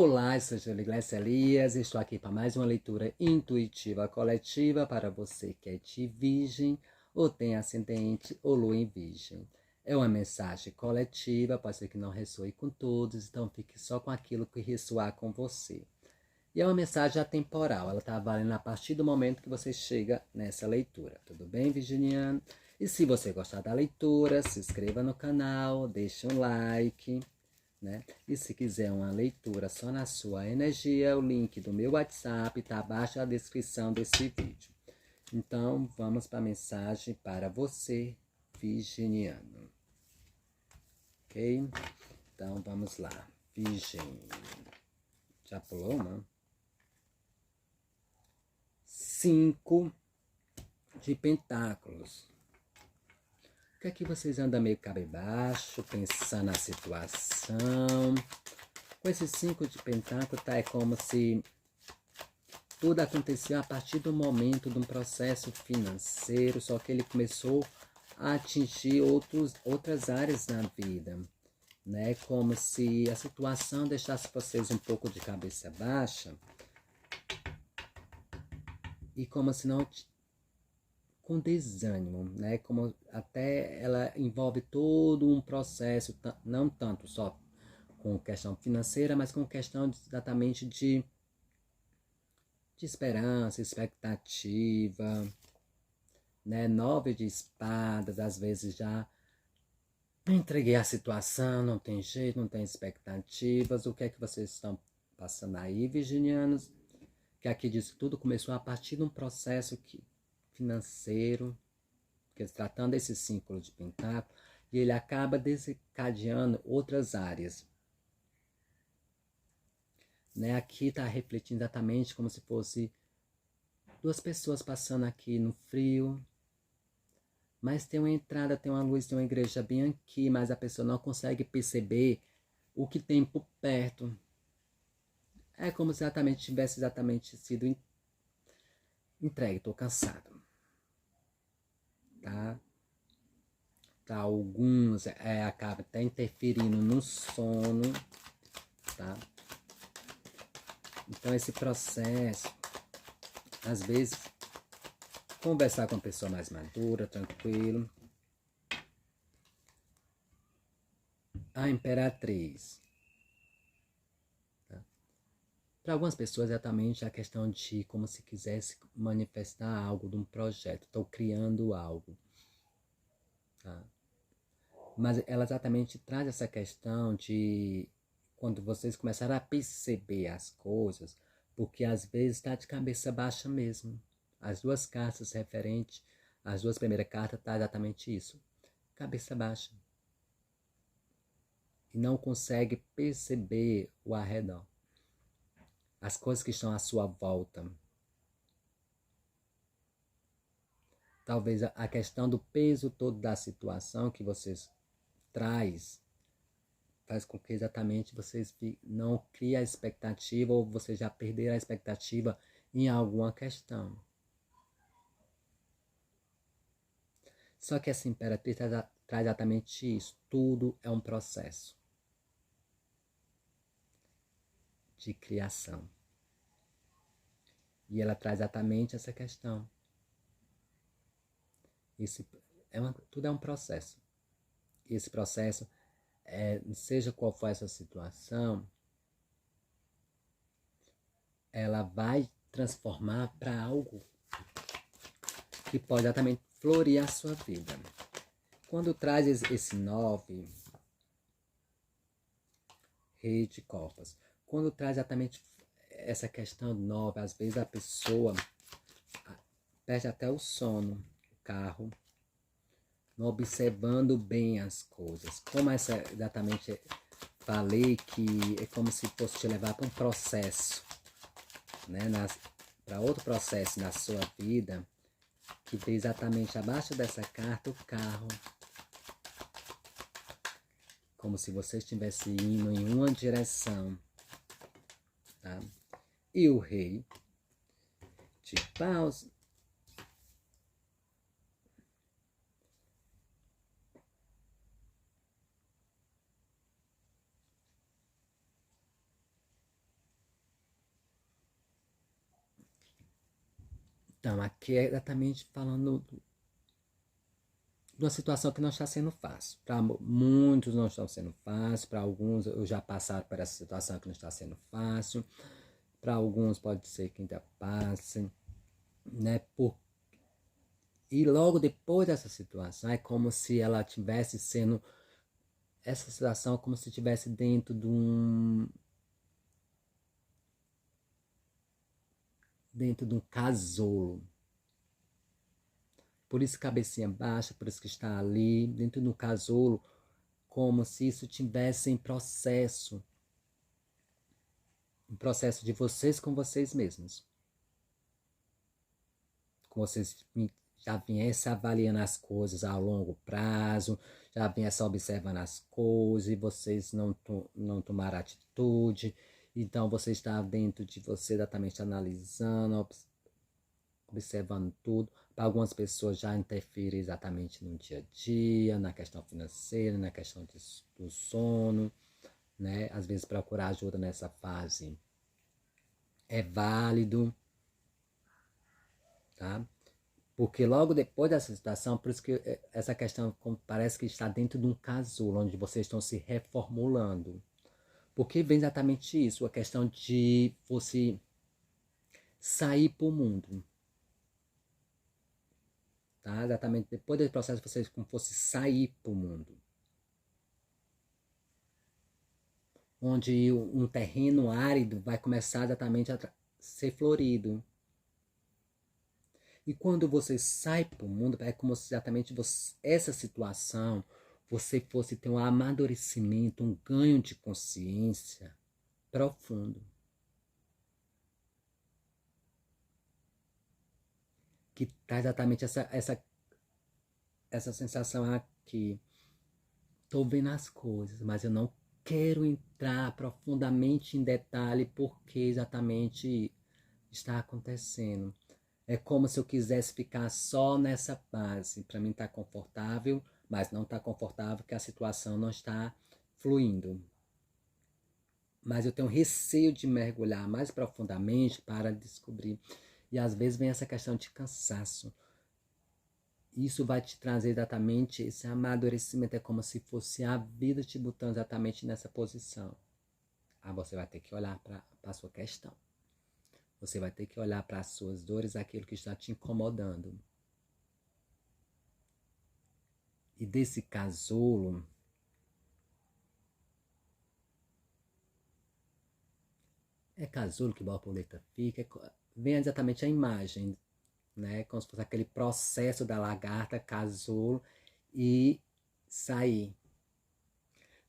Olá, eu sou Júlia Glécia Elias, estou aqui para mais uma leitura intuitiva coletiva para você que é de Virgem ou tem ascendente ou lua em Virgem. É uma mensagem coletiva, pode ser que não ressoe com todos, então fique só com aquilo que ressoar com você. E é uma mensagem atemporal, ela está valendo a partir do momento que você chega nessa leitura. Tudo bem, virginiano? E se você gostar da leitura, se inscreva no canal, deixe um like, né? E se quiser uma leitura só na sua energia, o link do meu WhatsApp está abaixo na descrição desse vídeo. Então, vamos para a mensagem para você, virginiano. Ok? Então, vamos lá. Virgem. Já pulou, não? 5 de pentáculos. O que é que vocês andam meio cabisbaixo, pensando na situação? Com esse 5 de pentáculos, tá? É como se tudo aconteceu a partir do momento de um processo financeiro, só que ele começou a atingir outras áreas na vida, né? Como se a situação deixasse vocês um pouco de cabeça baixa e como se não com desânimo, né? Como até ela envolve todo um processo, não tanto só com questão financeira, mas com questão exatamente de esperança, expectativa, né? 9 de espadas, às vezes já entreguei a situação, não tem jeito, não tem expectativas. O que é que vocês estão passando aí, virginianos? Que aqui diz que tudo começou a partir de um processo financeiro, que tratando esse círculo de pentáculo, e ele acaba desencadeando outras áreas. Né? Aqui está refletindo exatamente como se fosse duas pessoas passando aqui no frio, mas tem uma entrada, tem uma luz, tem uma igreja bem aqui, mas a pessoa não consegue perceber o que tem por perto. É como se tivesse sido entregue. Estou cansado. Tá? Tá, alguns acaba até interferindo no sono. Tá? Então esse processo, às vezes, conversar com uma pessoa mais madura, tranquilo. A Imperatriz. Tá? Para algumas pessoas, exatamente a questão de como se quisesse manifestar algo de um projeto. Estou criando algo. Tá? Mas ela exatamente traz essa questão de quando vocês começarem a perceber as coisas, porque às vezes está de cabeça baixa mesmo. As duas cartas referentes, as duas primeiras cartas, tá exatamente isso. Cabeça baixa. E não consegue perceber o arredor. As coisas que estão à sua volta. Talvez a questão do peso todo da situação que vocês traz faz com que exatamente vocês não criem a expectativa ou vocês já perderam a expectativa em alguma questão. Só que essa Imperatriz traz exatamente isso. Tudo é um processo de criação. E ela traz exatamente essa questão. Tudo é um processo. Esse processo, seja qual for essa situação, ela vai transformar para algo que pode exatamente florir a sua vida. Quando traz esse 9, Rei de Copas, quando traz exatamente essa questão do 9, às vezes a pessoa perde até o sono, o carro, não observando bem as coisas. Como exatamente falei que é como se fosse te levar para um processo, né, para outro processo na sua vida, que tem exatamente abaixo dessa carta o carro. Como se você estivesse indo em uma direção. Tá? E o Rei de Paus. Então, aqui é exatamente falando de uma situação que não está sendo fácil. Para muitos não está sendo fácil, para alguns eu já passaram por essa situação que não está sendo fácil, para alguns pode ser que ainda passem, né? E logo depois dessa situação é como se ela tivesse sendo, essa situação é como se estivesse dentro de um casulo. Por isso cabecinha baixa, por isso que está ali, dentro do casulo, como se isso tivesse em processo. Um processo de vocês com vocês mesmos. Com vocês já viessem avaliando as coisas a longo prazo, já viessem observando as coisas e vocês não tomaram atitude. Então você está dentro de você exatamente analisando, observando tudo. Para algumas pessoas já interfere exatamente no dia a dia, na questão financeira, na questão do sono, né? Às vezes procurar ajuda nessa fase é válido, tá? Porque logo depois dessa situação, por isso que essa questão parece que está dentro de um casulo, onde vocês estão se reformulando. Porque vem exatamente isso, a questão de você sair para o mundo. Tá? Exatamente depois desse processo, vocês como fosse sair para o mundo. Onde um terreno árido vai começar exatamente a ser florido. E quando você sai para o mundo, é como se exatamente essa situação, você fosse ter um amadurecimento, um ganho de consciência profundo. Que traz exatamente essa sensação aqui. Estou vendo as coisas, mas eu não quero entrar profundamente em detalhe porque exatamente está acontecendo. É como se eu quisesse ficar só nessa base. Para mim está confortável, mas não está confortável porque a situação não está fluindo. Mas eu tenho receio de mergulhar mais profundamente para descobrir. E às vezes vem essa questão de cansaço. Isso vai te trazer exatamente esse amadurecimento. É como se fosse a vida te botando exatamente nessa posição. Aí você vai ter que olhar para a sua questão. Você vai ter que olhar para as suas dores, aquilo que está te incomodando. E desse casulo, é casulo que borboleta fica, vem exatamente a imagem, né? Como se fosse aquele processo da lagarta, casulo e sair.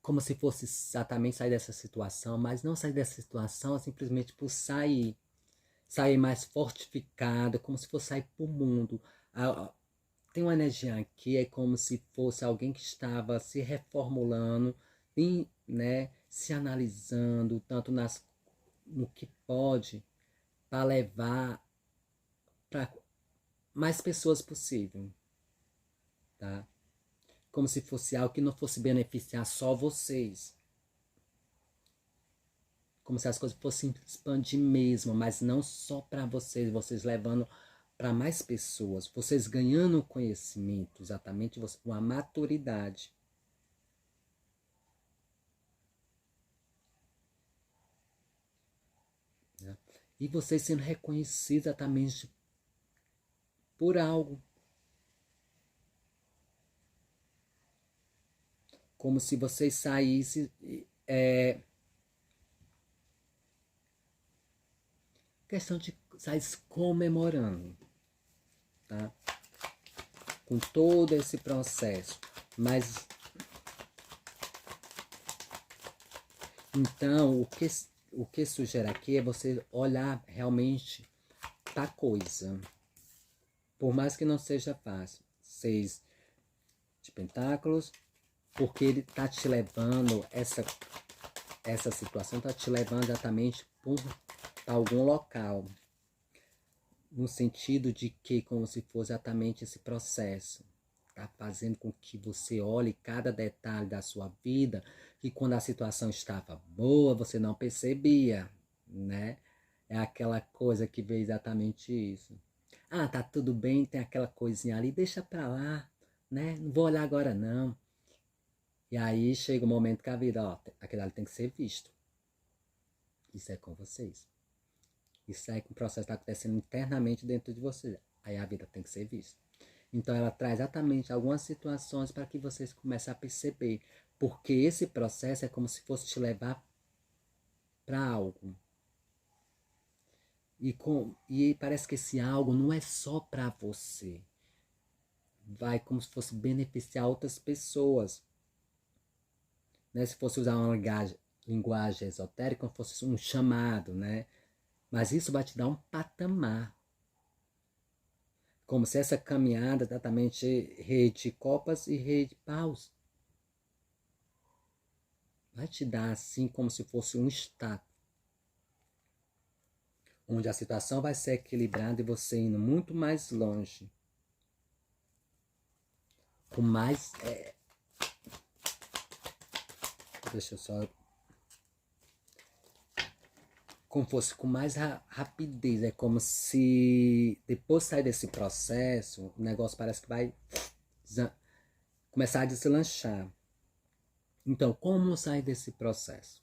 Como se fosse exatamente sair dessa situação, mas não sair dessa situação simplesmente por sair. Sair mais fortificado, como se fosse sair para o mundo. Tem uma energia aqui, é como se fosse alguém que estava se reformulando, né, se analisando, tanto no que pode, para levar para mais pessoas possível, tá? Como se fosse algo que não fosse beneficiar só vocês. Como se as coisas fossem expandir mesmo, mas não só para vocês, vocês levando para mais pessoas, vocês ganhando conhecimento, exatamente, uma maturidade. Né? E vocês sendo reconhecidos exatamente por algo. Como se vocês saíssem questão de sair comemorando, tá? Com todo esse processo. Mas então o que sugere aqui é você olhar realmente para a coisa. Por mais que não seja fácil. 6 de pentáculos, porque ele está te levando, essa situação está te levando exatamente para algum local. No sentido de que, como se fosse exatamente esse processo. Está fazendo com que você olhe cada detalhe da sua vida, que quando a situação estava boa, você não percebia, né? É aquela coisa que vê exatamente isso. Ah, tá tudo bem, tem aquela coisinha ali, deixa pra lá, né? Não vou olhar agora não. E aí chega o momento que a vida, ó, aquilo ali tem que ser visto. Isso é com vocês. Isso é que o processo está acontecendo internamente dentro de vocês. Aí a vida tem que ser vista. Então ela traz exatamente algumas situações para que vocês comecem a perceber. Porque esse processo é como se fosse te levar para algo. E parece que esse algo não é só para você. Vai como se fosse beneficiar outras pessoas. Né? Se fosse usar uma linguagem esotérica, como fosse um chamado, né? Mas isso vai te dar um patamar. Como se essa caminhada exatamente rei de copas e rei de paus. Vai te dar assim como se fosse um status. Onde a situação vai ser equilibrada e você indo muito mais longe. Com mais... deixa eu só... Como fosse com mais rapidez. É como se depois de sair desse processo, o negócio parece que vai começar a deslanchar. Então, como sair desse processo?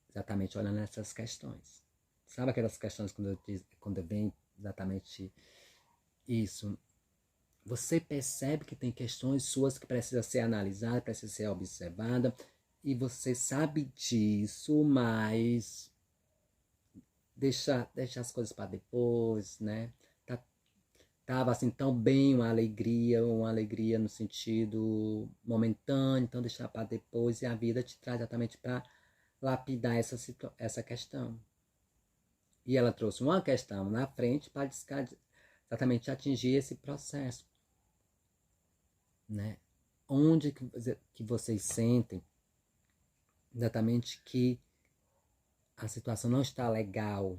Exatamente olhando essas questões. Sabe aquelas questões quando eu venho exatamente isso? Você percebe que tem questões suas que precisam ser analisadas, precisam ser observadas, e você sabe disso, mas deixa as coisas para depois, né? Tava assim tão bem, uma alegria no sentido momentâneo, então deixar para depois, e a vida te traz exatamente para lapidar essa questão. E ela trouxe uma questão na frente para exatamente atingir esse processo. Né? Onde que vocês sentem exatamente que a situação não está legal,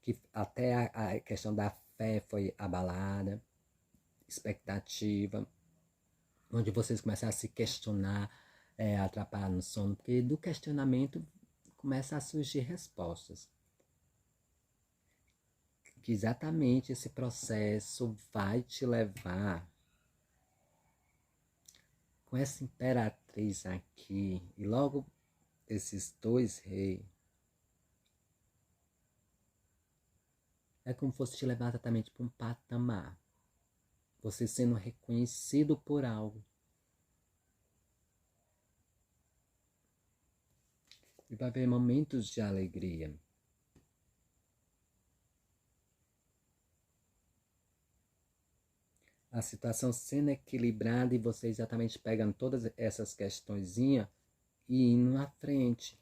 que até a questão da fé foi abalada, expectativa, onde vocês começam a se questionar, atrapalhar no sono, porque do questionamento começa a surgir respostas. Que exatamente esse processo vai te levar com essa imperatriz aqui, e logo esses dois reis, é como se fosse te levar exatamente para um patamar. Você sendo reconhecido por algo. E vai haver momentos de alegria. A situação sendo equilibrada e você exatamente pegando todas essas questõezinhas e indo à frente.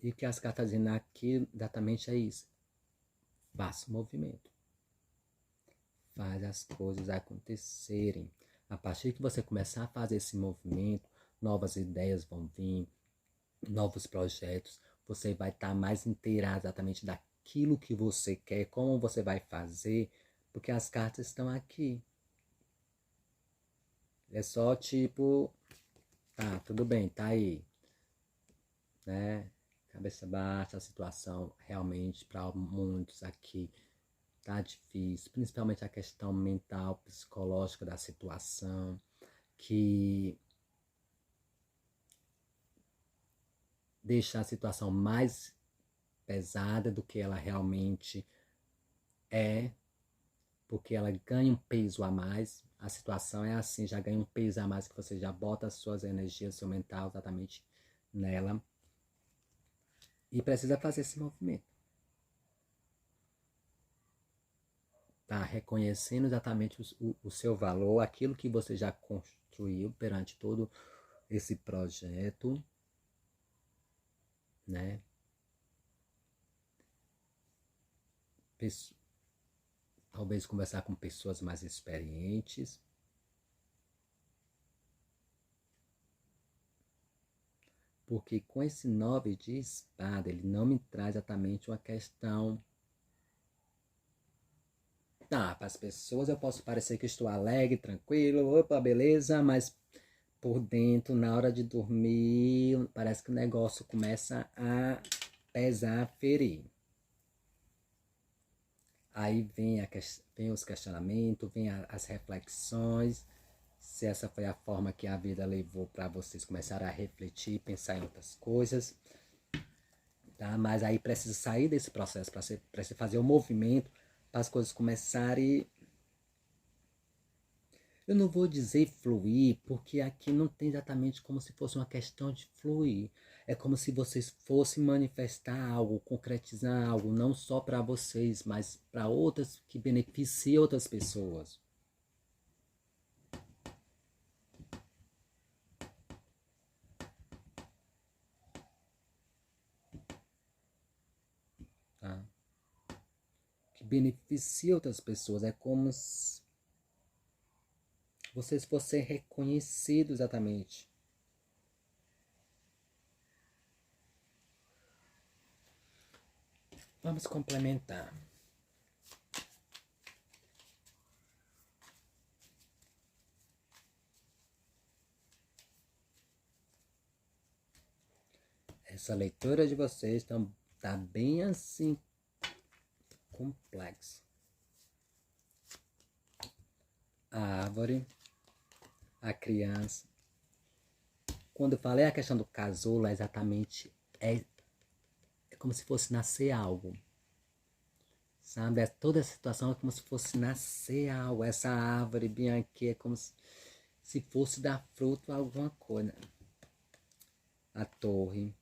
E que as cartas dizem aqui exatamente é isso. Faça o movimento. Faz as coisas acontecerem. A partir que você começar a fazer esse movimento, novas ideias vão vir, novos projetos. Você vai estar mais inteirado exatamente daquilo que você quer, como você vai fazer, porque as cartas estão aqui. É só tipo, tá, tudo bem, tá aí, né? Cabeça baixa, a situação realmente para muitos aqui tá difícil, principalmente a questão mental, psicológica da situação, que deixa a situação mais pesada do que ela realmente é, porque ela ganha um peso a mais. A situação é assim, já ganha um peso a mais, que você já bota as suas energias, seu mental exatamente nela, e precisa fazer esse movimento. Tá reconhecendo exatamente o seu valor, aquilo que você já construiu perante todo esse projeto, né? Talvez conversar com pessoas mais experientes, porque com esse 9 de espada, ele não me traz exatamente uma questão. Tá, para as pessoas eu posso parecer que estou alegre, tranquilo, opa, beleza, mas por dentro, na hora de dormir, parece que o negócio começa a pesar, a ferir. Aí vem os questionamentos, vem as reflexões, se essa foi a forma que a vida levou para vocês começarem a refletir, pensar em outras coisas. Tá? Mas aí precisa sair desse processo, precisa fazer o movimento para as coisas começarem. Eu não vou dizer fluir, porque aqui não tem exatamente como se fosse uma questão de fluir. É como se vocês fossem manifestar algo, concretizar algo, não só para vocês, mas para outras, que beneficie outras pessoas. Tá? Que beneficie outras pessoas. É como se vocês fossem reconhecidos exatamente. Vamos complementar. Essa leitura de vocês tá bem assim complexa. A árvore, a criança. Quando eu falei a questão do casulo, é exatamente é como se fosse nascer algo. Sabe? Toda a situação é como se fosse nascer algo. Essa árvore bem aqui é como se fosse dar fruto a alguma coisa. A torre,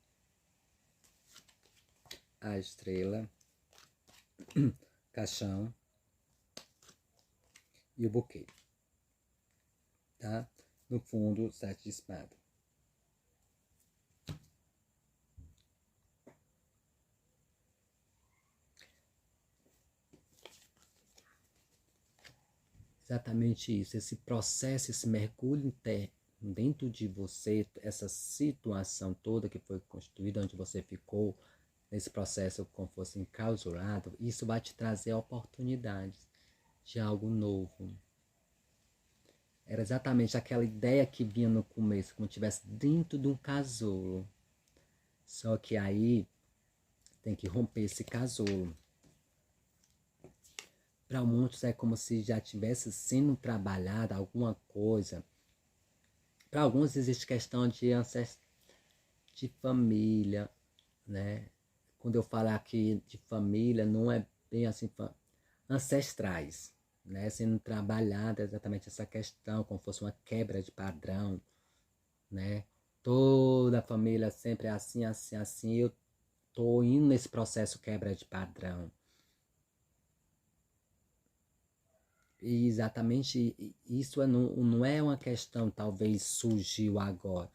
a estrela, caixão e o buquê. Tá? No fundo, 7 de espada. Exatamente isso, esse processo, esse mergulho interno dentro de você, essa situação toda que foi constituída, onde você ficou nesse processo como fosse enclausurado, isso vai te trazer oportunidades de algo novo. Era exatamente aquela ideia que vinha no começo, como se estivesse dentro de um casulo. Só que aí tem que romper esse casulo. Para muitos é como se já tivesse sendo trabalhada alguma coisa. Para alguns existe questão de família, né? Quando eu falo aqui de família, não é bem assim, ancestrais, né? Sendo trabalhada exatamente essa questão, como fosse uma quebra de padrão, né? Toda a família sempre é assim, assim, assim. Eu tô indo nesse processo quebra de padrão. E exatamente isso não é uma questão, talvez surgiu agora.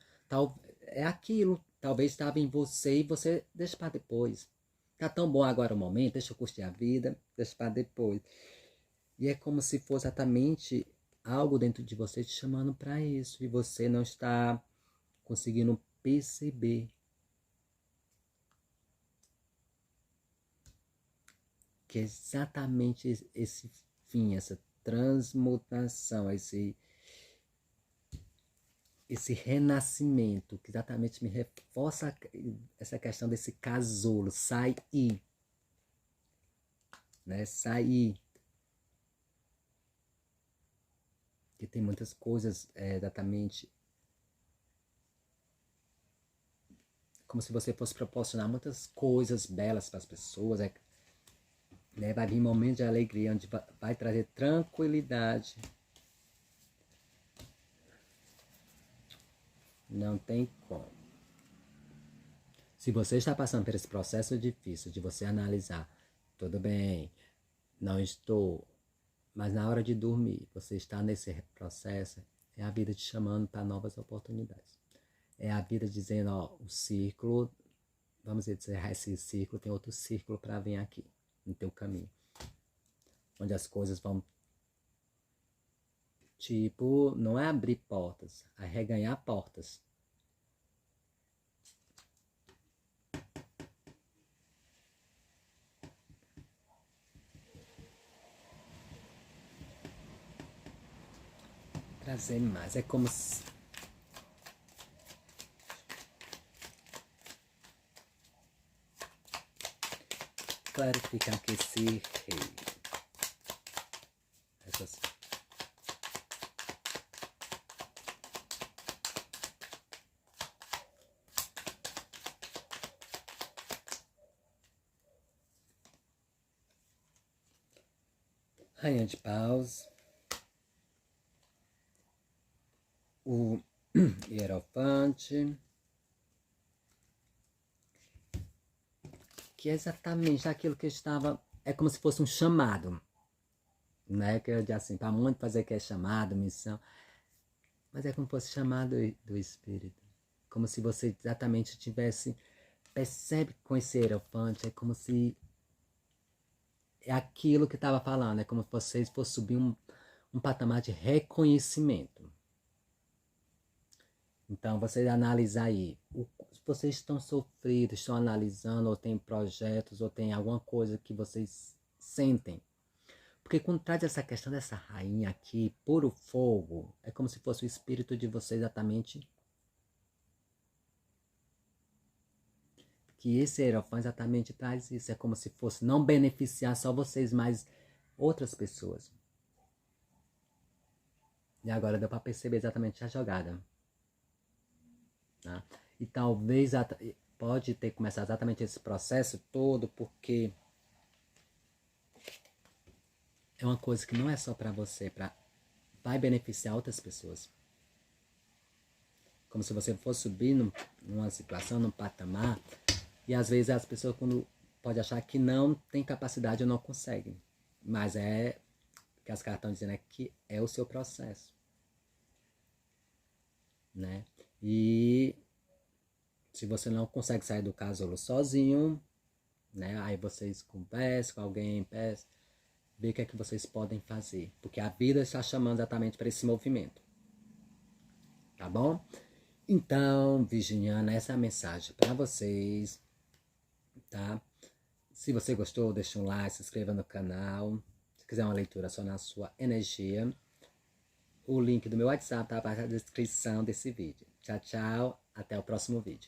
É aquilo, talvez estava em você e você deixa para depois. Tá tão bom agora o momento, deixa eu curtir a vida, deixa para depois. E é como se fosse exatamente algo dentro de você te chamando para isso. E você não está conseguindo perceber que é exatamente esse fim, essa transmutação, esse renascimento, que exatamente me reforça essa questão desse casulo, sair, né? Sair. Que tem muitas coisas, exatamente, como se você fosse proporcionar muitas coisas belas para as pessoas, né? Vai vir momentos de alegria, onde vai trazer tranquilidade. Não tem como. Se você está passando por esse processo difícil de você analisar, tudo bem, não estou, mas na hora de dormir, você está nesse processo, é a vida te chamando para novas oportunidades. É a vida dizendo, ó, o círculo, vamos encerrar esse círculo, tem outro círculo para vir aqui, no teu caminho. Onde as coisas vão, tipo, não é abrir portas, é reganhar portas. Trazer mais, é como se clarificar que esse rei. Essas... Rainha de Paus. O Hierofante. Que é exatamente aquilo que estava... É como se fosse um chamado. Né? Que eu digo assim, para muito fazer que é chamado, missão. Mas é como se fosse chamado do Espírito. Como se você exatamente tivesse... Percebe com esse Hierofante, é como se... É aquilo que estava falando, é como se vocês fossem subir um patamar de reconhecimento. Então, vocês analisam aí, se vocês estão sofridos, estão analisando, ou tem projetos, ou tem alguma coisa que vocês sentem. Porque quando traz essa questão dessa rainha aqui, puro fogo, é como se fosse o espírito de vocês exatamente. Que esse Hierofante exatamente traz isso, é como se fosse não beneficiar só vocês, mas outras pessoas. E agora deu para perceber exatamente a jogada. Tá? E talvez pode ter começado exatamente esse processo todo porque é uma coisa que não é só para você, vai beneficiar outras pessoas. Como se você fosse subir numa situação, num patamar, e às vezes as pessoas podem achar que não tem capacidade ou não conseguem. Mas é que as cartas estão dizendo é que é o seu processo. Né? E se você não consegue sair do casulo sozinho, né? Aí vocês conversam com alguém, vê o que é que vocês podem fazer. Porque a vida está chamando exatamente para esse movimento. Tá bom? Então, Virginiana, essa é a mensagem para vocês. Tá? Se você gostou, deixa um like, se inscreva no canal. Se quiser uma leitura só na sua energia, o link do meu WhatsApp tá na descrição desse vídeo. Tchau, tchau. Até o próximo vídeo.